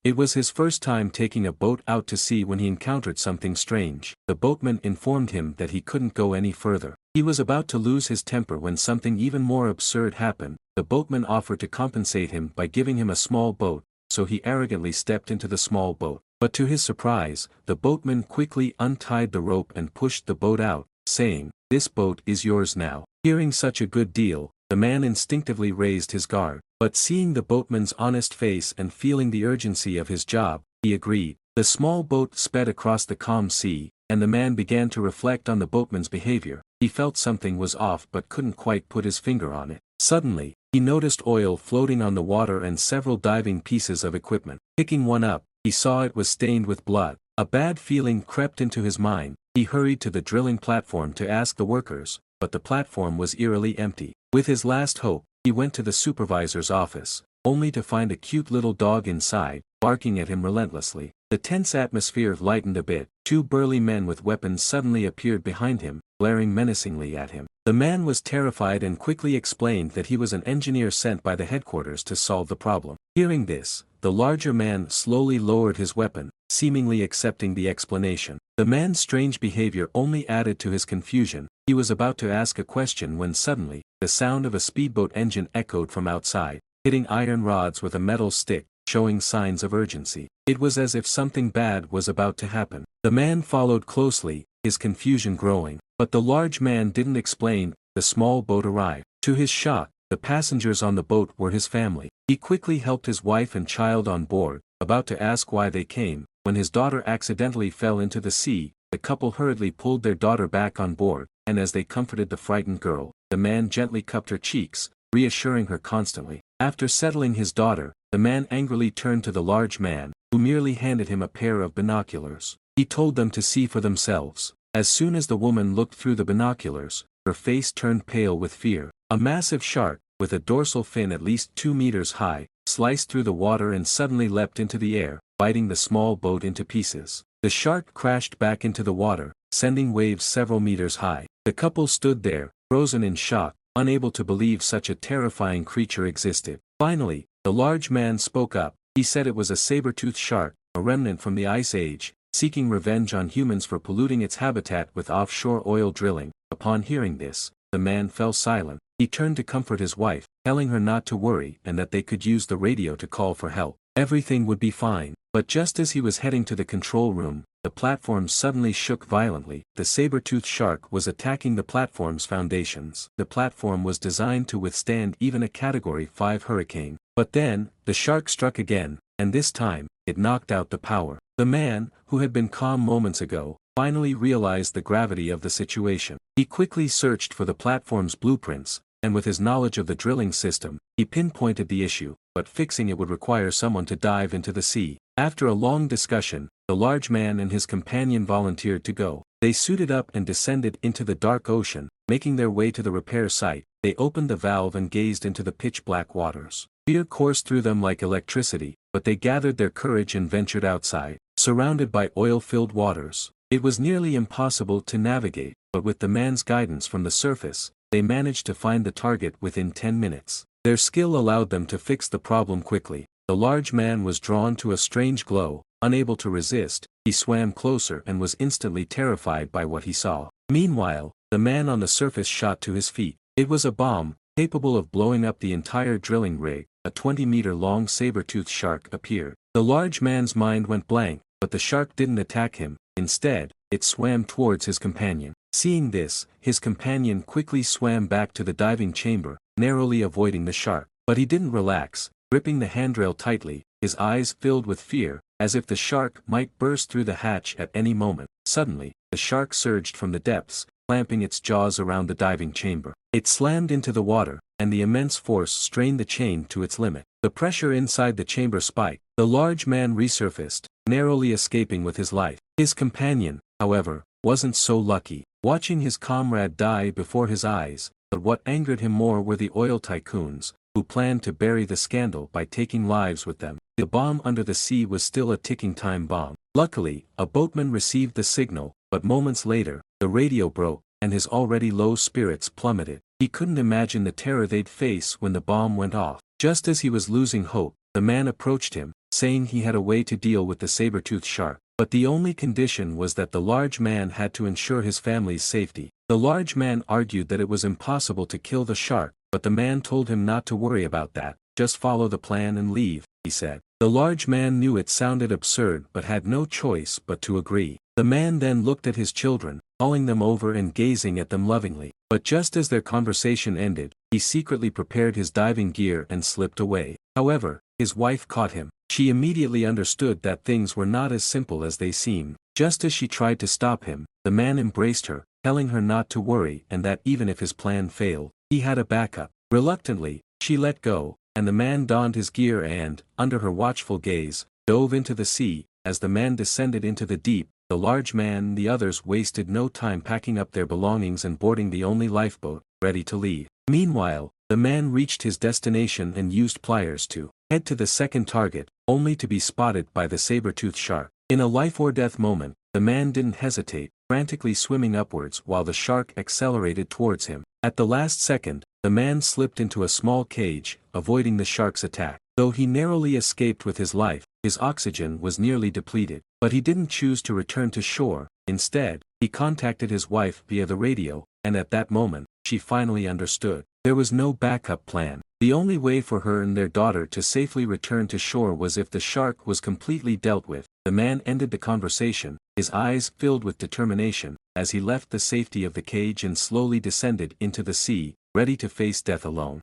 It was his first time taking a boat out to sea when he encountered something strange. The boatman informed him that he couldn't go any further. He was about to lose his temper when something even more absurd happened. The boatman offered to compensate him by giving him a small boat, so he arrogantly stepped into the small boat. But to his surprise, the boatman quickly untied the rope and pushed the boat out, saying, "This boat is yours now." Hearing such a good deal, the man instinctively raised his guard. But seeing the boatman's honest face and feeling the urgency of his job, he agreed. The small boat sped across the calm sea, and the man began to reflect on the boatman's behavior. He felt something was off but couldn't quite put his finger on it. Suddenly, he noticed oil floating on the water and several diving pieces of equipment. Picking one up, he saw it was stained with blood. A bad feeling crept into his mind. He hurried to the drilling platform to ask the workers, but the platform was eerily empty. With his last hope, he went to the supervisor's office, only to find a cute little dog inside, barking at him relentlessly. The tense atmosphere lightened a bit. Two burly men with weapons suddenly appeared behind him, glaring menacingly at him. The man was terrified and quickly explained that he was an engineer sent by the headquarters to solve the problem. Hearing this, the larger man slowly lowered his weapon, seemingly accepting the explanation. The man's strange behavior only added to his confusion. He was about to ask a question when suddenly, the sound of a speedboat engine echoed from outside, hitting iron rods with a metal stick, showing signs of urgency. It was as if something bad was about to happen. The man followed closely, his confusion growing. But the large man didn't explain. The small boat arrived. To his shock, the passengers on the boat were his family. He quickly helped his wife and child on board, about to ask why they came. When his daughter accidentally fell into the sea, the couple hurriedly pulled their daughter back on board, and as they comforted the frightened girl, the man gently cupped her cheeks, reassuring her constantly. After settling his daughter, the man angrily turned to the large man, who merely handed him a pair of binoculars. He told them to see for themselves. As soon as the woman looked through the binoculars, her face turned pale with fear. A massive shark, with a dorsal fin at least 2 meters high, sliced through the water and suddenly leapt into the air, biting the small boat into pieces. The shark crashed back into the water, sending waves several meters high. The couple stood there, frozen in shock, unable to believe such a terrifying creature existed. Finally, the large man spoke up. He said it was a saber-tooth shark, a remnant from the Ice Age, seeking revenge on humans for polluting its habitat with offshore oil drilling. Upon hearing this, the man fell silent. He turned to comfort his wife, telling her not to worry and that they could use the radio to call for help. Everything would be fine. But just as he was heading to the control room, the platform suddenly shook violently. The saber-tooth shark was attacking the platform's foundations. The platform was designed to withstand even a Category 5 hurricane. But then, the shark struck again, and this time, it knocked out the power. The man, who had been calm moments ago, finally realized the gravity of the situation. He quickly searched for the platform's blueprints, and with his knowledge of the drilling system, he pinpointed the issue, but fixing it would require someone to dive into the sea. After a long discussion, the large man and his companion volunteered to go. They suited up and descended into the dark ocean. Making their way to the repair site, they opened the valve and gazed into the pitch-black waters. Fear coursed through them like electricity, but they gathered their courage and ventured outside. Surrounded by oil-filled waters, it was nearly impossible to navigate, but with the man's guidance from the surface, they managed to find the target within 10 minutes. Their skill allowed them to fix the problem quickly. The large man was drawn to a strange glow. Unable to resist, he swam closer and was instantly terrified by what he saw. Meanwhile, the man on the surface shot to his feet. It was a bomb, capable of blowing up the entire drilling rig. A 20-meter-long saber-tooth shark appeared. The large man's mind went blank, but the shark didn't attack him. Instead, it swam towards his companion. Seeing this, his companion quickly swam back to the diving chamber, narrowly avoiding the shark. But he didn't relax. Gripping the handrail tightly, his eyes filled with fear, as if the shark might burst through the hatch at any moment. Suddenly, the shark surged from the depths, clamping its jaws around the diving chamber. It slammed into the water, and the immense force strained the chain to its limit. The pressure inside the chamber spiked. The large man resurfaced, narrowly escaping with his life. His companion, however, wasn't so lucky. Watching his comrade die before his eyes, but what angered him more were the oil tycoons, who planned to bury the scandal by taking lives with them. The bomb under the sea was still a ticking time bomb. Luckily, a boatman received the signal, but moments later, the radio broke, and his already low spirits plummeted. He couldn't imagine the terror they'd face when the bomb went off. Just as he was losing hope, the man approached him, saying he had a way to deal with the saber-tooth shark. But the only condition was that the large man had to ensure his family's safety. The large man argued that it was impossible to kill the shark, but the man told him not to worry about that, just follow the plan and leave, he said. The large man knew it sounded absurd but had no choice but to agree. The man then looked at his children, calling them over and gazing at them lovingly. But just as their conversation ended, he secretly prepared his diving gear and slipped away. However, his wife caught him. She immediately understood that things were not as simple as they seemed. Just as she tried to stop him, the man embraced her, telling her not to worry and that even if his plan failed, he had a backup. Reluctantly, she let go, and the man donned his gear and, under her watchful gaze, dove into the sea. As the man descended into the deep, the large man and the others wasted no time packing up their belongings and boarding the only lifeboat, ready to leave. Meanwhile, the man reached his destination and used pliers to head to the second target, only to be spotted by the saber-tooth shark. In a life-or-death moment, the man didn't hesitate, frantically swimming upwards while the shark accelerated towards him. At the last second, the man slipped into a small cage, avoiding the shark's attack. Though he narrowly escaped with his life, his oxygen was nearly depleted. But he didn't choose to return to shore. Instead, he contacted his wife via the radio, and at that moment, she finally understood. There was no backup plan. The only way for her and their daughter to safely return to shore was if the shark was completely dealt with. The man ended the conversation, his eyes filled with determination, as he left the safety of the cage and slowly descended into the sea, ready to face death alone.